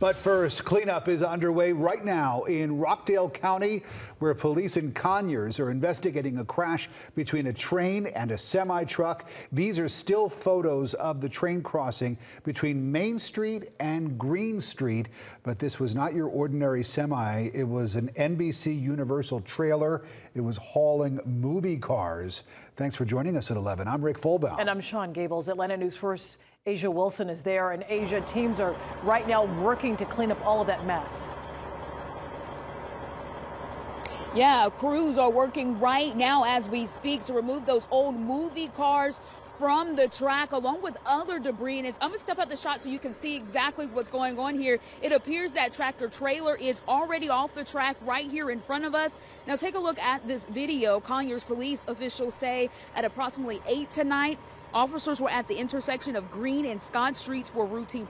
But first, cleanup is underway right now in Rockdale County, where police in Conyers are investigating a crash between a train and a semi-truck. These are still photos of the train crossing between Main Street and Green Street. But this was not your ordinary semi. It was an NBC Universal trailer. It was hauling movie cars. Thanks for joining us at 11. I'm Rick Folbaum. And I'm Sean Gables. Atlanta News First. Asia Wilson is there, and Asia, teams are right now working to clean up all of that mess. Yeah, crews are working right now as we speak to remove those old movie cars from the track along with other debris. And I'm gonna step out the shot so you can see exactly what's going on here. It appears that tractor trailer is already off the track right here in front of us. Now take a look at this video. Conyers police officials say at approximately 8 tonight, officers were at the intersection of Green and Scott Streets for routine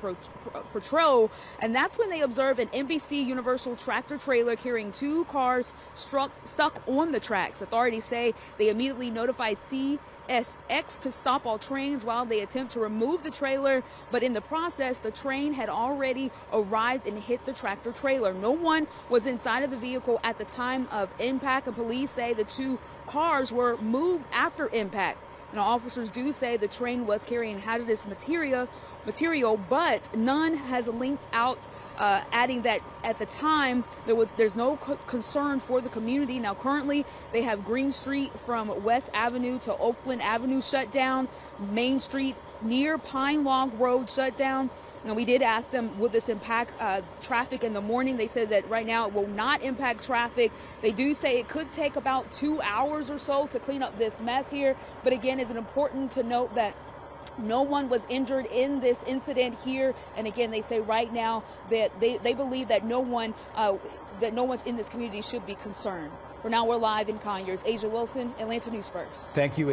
patrol, and that's when they observed an NBC Universal tractor trailer carrying 2 cars stuck on the tracks. Authorities say they immediately notified CSX to stop all trains while they attempt to remove the trailer, but in the process, the train had already arrived and hit the tractor trailer. No one was inside of the vehicle at the time of impact, and police say the 2 cars were moved after impact. Now, officers do say the train was carrying hazardous material, but none has linked out, adding that at the time there's no concern for the community. Now, currently they have Green Street from West Avenue to Oakland Avenue shut down, Main Street near Pine Log Road shut down. Now, we did ask them, will this impact traffic in the morning? They said that right now it will not impact traffic. They do say it could take about 2 hours or so to clean up this mess here. But again, it's important to note that no one was injured in this incident here. And again, they say right now that they believe that no one in this community should be concerned. For now, we're live in Conyers. Asia Wilson, Atlanta News First. Thank you.